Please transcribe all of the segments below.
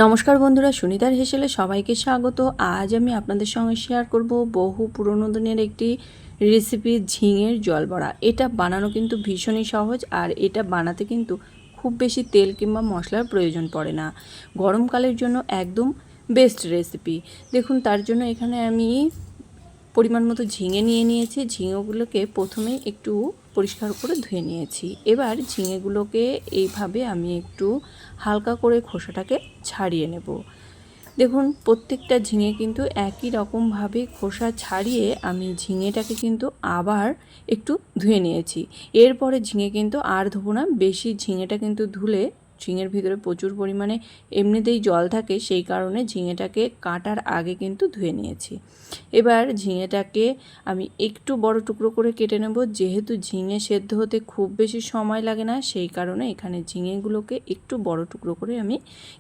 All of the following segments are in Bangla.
নমস্কার বন্ধুরা, সুনিতার হেসেলে সবাইকে স্বাগত। আজ আমি আপনাদের সঙ্গে শেয়ার করব বহু পুরনো দিনের একটি রেসিপি, ঝিঙের জল বড়া। এটা বানানো কিন্তু ভীষণই সহজ, আর এটা বানাতে কিন্তু খুব বেশি তেল কিংবা মশলার প্রয়োজন পড়ে না। গরমকালের জন্য একদম বেস্ট রেসিপি। দেখুন, তার জন্য এখানে আমি পরিমাণ মতো ঝিঙে নিয়ে নিয়েছি। ঝিঙেগুলোকে প্রথমেই একটু পরিষ্কার করে ধুয়ে নিয়েছি। এবার ঝিঙেগুলোকে এইভাবে আমি একটু হালকা করে খোসাটাকে ছাড়িয়ে নেব। দেখুন, প্রত্যেকটা ঝিঙে কিন্তু একই রকমভাবে খোসা ছাড়িয়ে আমি ঝিঙেটাকে কিন্তু আবার একটু ধুয়ে নিয়েছি। এরপরে ঝিঙে কিন্তু আর ধোবো না। বেশি ঝিঙেটা কিন্তু ধুলে ঝিঙের ভিতরে প্রচুর পরিমাণে এমনিতেই জল থাকে, সেই কারণে ঝিঙেটাকে কাটার আগে কিন্তু ধুয়ে নিয়েছি। এবার ঝিঙেটাকে আমি একটু বড় টুকরো করে কেটে নেব। যেহেতু ঝিঙে সেদ্ধ হতে খুব বেশি সময় লাগে না, সেই কারণে এখানে ঝিঙেগুলোকে একটু বড় টুকরো করে আমি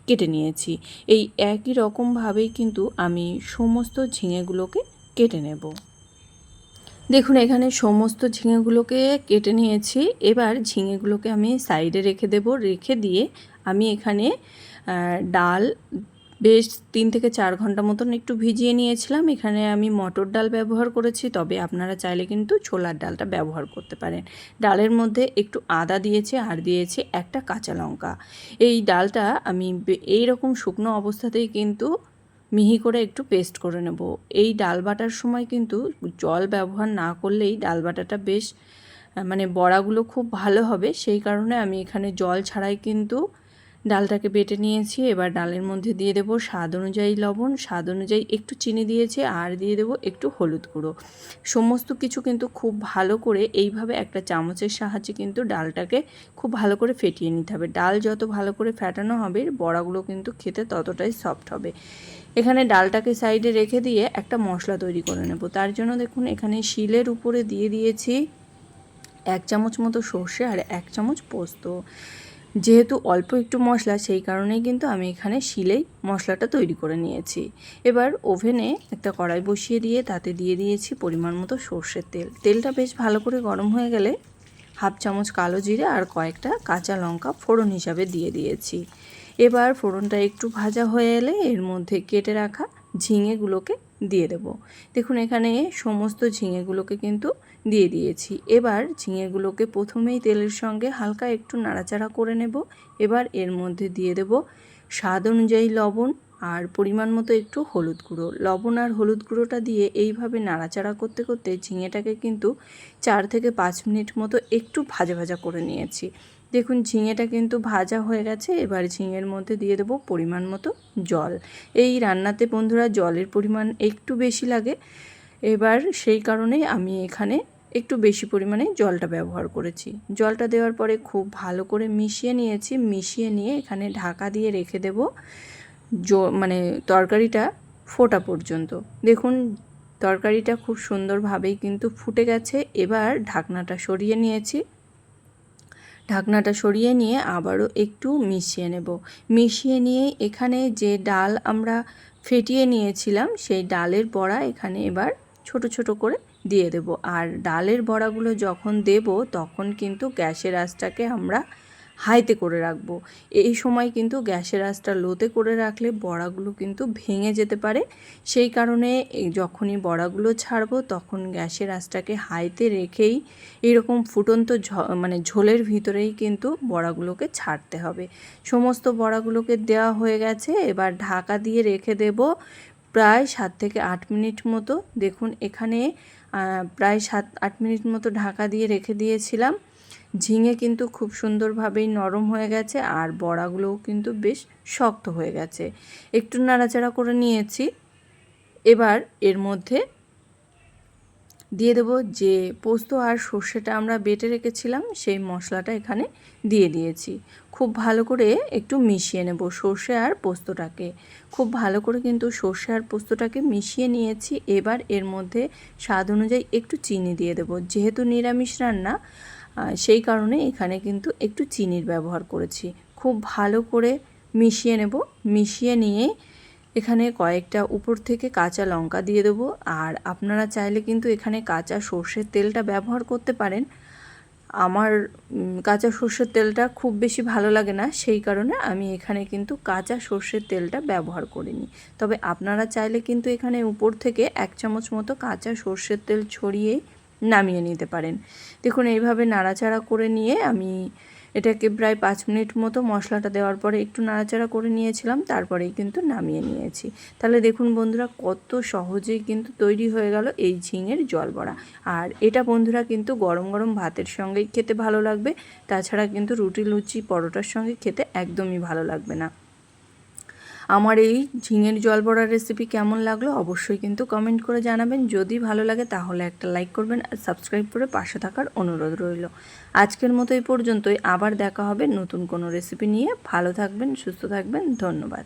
কেটে নিয়েছি। এই একই রকমভাবেই কিন্তু আমি সমস্ত ঝিঙেগুলোকে কেটে নেব। দেখুন, এখানে সমস্ত ঝিঙেগুলোকে কেটে নিয়েছি। এবার ঝিঙেগুলোকে আমি সাইডে রেখে দেব। রেখে দিয়ে আমি এখানে ডাল বেশ 3 থেকে 4 ঘন্টা মতন একটু ভিজিয়ে নিয়েছিলাম। এখানে আমি মটর ডাল ব্যবহার করেছি, তবে আপনারা চাইলে কিন্তু ছোলার ডালটা ব্যবহার করতে পারেন। ডালের মধ্যে একটু আদা দিয়েছি, আর দিয়েছি একটা কাঁচা লঙ্কা। এই ডালটা আমি এইরকম শুকনো অবস্থাতেই কিন্তু মিহি করে একটু পেস্ট করে নেব। এই ডাল বাটার সময় কিন্তু জল ব্যবহার না করলেই ডাল বাটাটা বেশ বড়াগুলো খুব ভালো হবে। সেই কারণে আমি এখানে জল ছাড়াই কিন্তু ডালটাকে বেটে নিয়েছি। এবার ডালের মধ্যে দিয়ে দেব স্বাদ অনুযায়ী লবণ, স্বাদ অনুযায়ী একটু চিনি দিয়েছি, আর দিয়ে দেব একটু হলুদ গুঁড়ো। সমস্ত কিছু কিন্তু খুব ভালো করে এইভাবে একটা চামচের সাহায্যে কিন্তু ডালটাকে খুব ভালো করে ফেটিয়ে নিতে হবে। ডাল যত ভালো করে ফেটানো হবে, বড়াগুলো কিন্তু খেতে ততটাই সফট হবে। এখানে ডালটাকে সাইডে রেখে দিয়ে একটা মশলা তৈরি করে নেব। তার জন্য দেখুন, এখানে শিলের উপরে দিয়ে দিয়েছি 1 চামচ মতো সর্ষে আর 1 চামচ পোস্ত। যেহেতু অল্প একটু মশলা, সেই কারণেই কিন্তু আমি এখানে শিলেই মশলাটা তৈরি করে নিয়েছি। এবার ওভেনে একটা কড়াই বসিয়ে দিয়ে তাতে দিয়ে দিয়েছি পরিমাণ মতো সর্ষের তেল। তেলটা বেশ ভালো করে গরম হয়ে গেলে 1/2 চামচ কালো জিরে আর কয়েকটা কাঁচা লঙ্কা ফোড়ন হিসাবে দিয়ে দিয়েছি। এবার ফোড়নটা একটু ভাজা হয়ে এলে এর মধ্যে কেটে রাখা ঝিঙেগুলোকে দিয়ে দেব। দেখুন, এখানে সমস্ত ঝিঙেগুলোকে কিন্তু দিয়ে দিয়েছি। এবার ঝিঙেগুলোকে প্রথমেই তেলের সঙ্গে হালকা একটু নাড়াচাড়া করে নেব। এবার এর মধ্যে দিয়ে দেব স্বাদ অনুযায়ী লবণ আর পরিমাণ মতো একটু হলুদ গুঁড়ো। লবণ আর হলুদ গুঁড়োটা দিয়ে এইভাবে নাড়াচাড়া করতে করতে ঝিঙেটাকে কিন্তু 4 থেকে 5 মিনিট মতো একটু ভাজা ভাজা করে নিয়েছি। দেখুন, ঝিঙেটা কিন্তু ভাজা হয়ে গেছে। এবার ঝিঙের মধ্যে দিয়ে দেবো পরিমাণ মতো জল। এই রান্নাতে বন্ধুরা জলের পরিমাণ একটু বেশি লাগে। এবার সেই কারণেই আমি এখানে একটু বেশি পরিমাণে জলটা ব্যবহার করেছি। জলটা দেওয়ার পরে খুব ভালো করে মিশিয়ে নিয়েছি। মিশিয়ে নিয়ে এখানে ঢাকা দিয়ে রেখে দেব তরকারিটা ফোটা পর্যন্ত। দেখুন, তরকারিটা খুব সুন্দরভাবেই কিন্তু ফুটে গেছে। এবার ঢাকনাটা সরিয়ে নিয়েছি। ঢাকনাটা সরিয়ে নিয়ে আবারও একটু মিশিয়ে নেব। মিশিয়ে নিয়ে এখানে যে ডাল আমরা ফেটিয়ে নিয়েছিলাম, সেই ডালের বড়া এখানে এবার ছোট ছোট করে দিয়ে দেব। আর ডালের বড়াগুলো যখন দেব, তখন কিন্তু গ্যাসের আঁচটাকে আমরা হাইতে করে রাখবো। এই সময় কিন্তু গ্যাসের আঁচটা লোতে করে রাখলে বড়াগুলো কিন্তু ভেঙে যেতে পারে। সেই কারণে যখনই বড়াগুলো ছাড়বো, তখন গ্যাসের আঁচটাকে হাইতে রেখেই এরকম ফুটন্ত ঝোলের ভিতরেই কিন্তু বড়াগুলোকে ছাড়তে হবে। সমস্ত বড়াগুলোকে দেওয়া হয়ে গেছে। এবার ঢাকা দিয়ে রেখে দেব প্রায় 7 থেকে 8 মিনিট মতো। দেখুন, এখানে প্রায় 7-8 মিনিট মতো ঢাকা দিয়ে রেখে দিয়েছিলাম। ঝিঙে কিন্তু খুব সুন্দরভাবেই নরম হয়ে গেছে, আর বড়াগুলোও কিন্তু বেশ শক্ত হয়ে গেছে। একটু নাড়াচাড়া করে নিয়েছি। এবার এর মধ্যে দিয়ে দেব যে পোস্ত আর সর্ষেটা আমরা বেটে রেখেছিলাম, সেই মশলাটা এখানে দিয়ে দিয়েছি। খুব ভালো করে একটু মিশিয়ে নেব সর্ষে আর পোস্তটাকে। খুব ভালো করে কিন্তু সর্ষে আর পোস্তটাকে মিশিয়ে নিয়েছি। এবার এর মধ্যে স্বাদ অনুযায়ী একটু চিনি দিয়ে দেব। যেহেতু নিরামিষ রান্না, সেই কারণে এখানে কিন্তু একটু চিনির ব্যবহার করেছি। খুব ভালো করে মিশিয়ে নেব। মিশিয়ে নিয়ে এখানে কয়েকটা উপর থেকে কাঁচা লঙ্কা দিয়ে দেবো। আর আপনারা চাইলে কিন্তু এখানে কাঁচা সর্ষের তেলটা ব্যবহার করতে পারেন। আমার কাঁচা সর্ষের তেলটা খুব বেশি ভালো লাগে না, সেই কারণে আমি এখানে কিন্তু কাঁচা সর্ষের তেলটা ব্যবহার করিনি। তবে আপনারা চাইলে কিন্তু এখানে উপর থেকে 1 চামচ মতো কাঁচা সর্ষের তেল ছড়িয়ে নামিয়ে নিতে পারেন। দেখুন এইভাবে নাড়াচাড়া করে নিয়ে আমি এটাকে প্রায় 5 মিনিট মতো মশলাটা দেওয়ার পরে একটু নাড়াচাড়া করে নিয়েছিলাম, তারপরেই কিন্তু নামিয়ে নিয়েছি। তাহলে দেখুন বন্ধুরা কত সহজেই কিন্তু তৈরি হয়ে গেল এই ঝিঙের জল বড়া। আর এটা বন্ধুরা কিন্তু গরম গরম ভাতের সঙ্গেই খেতে ভালো লাগবে, তাছাড়া কিন্তু রুটি লুচি পরোটার সঙ্গে খেতে একদমই ভালো লাগবে না। আমার এই ঝিঙের জল বড়ার রেসিপি কেমন লাগলো অবশ্যই কিন্তু কমেন্ট করে জানাবেন। যদি ভালো লাগে তাহলে একটা লাইক করবেন আর সাবস্ক্রাইব করে পাশে থাকার অনুরোধ রইল। আজকের মতো এই পর্যন্তই, আবার দেখা হবে নতুন কোনো রেসিপি নিয়ে। ভালো থাকবেন, সুস্থ থাকবেন, ধন্যবাদ।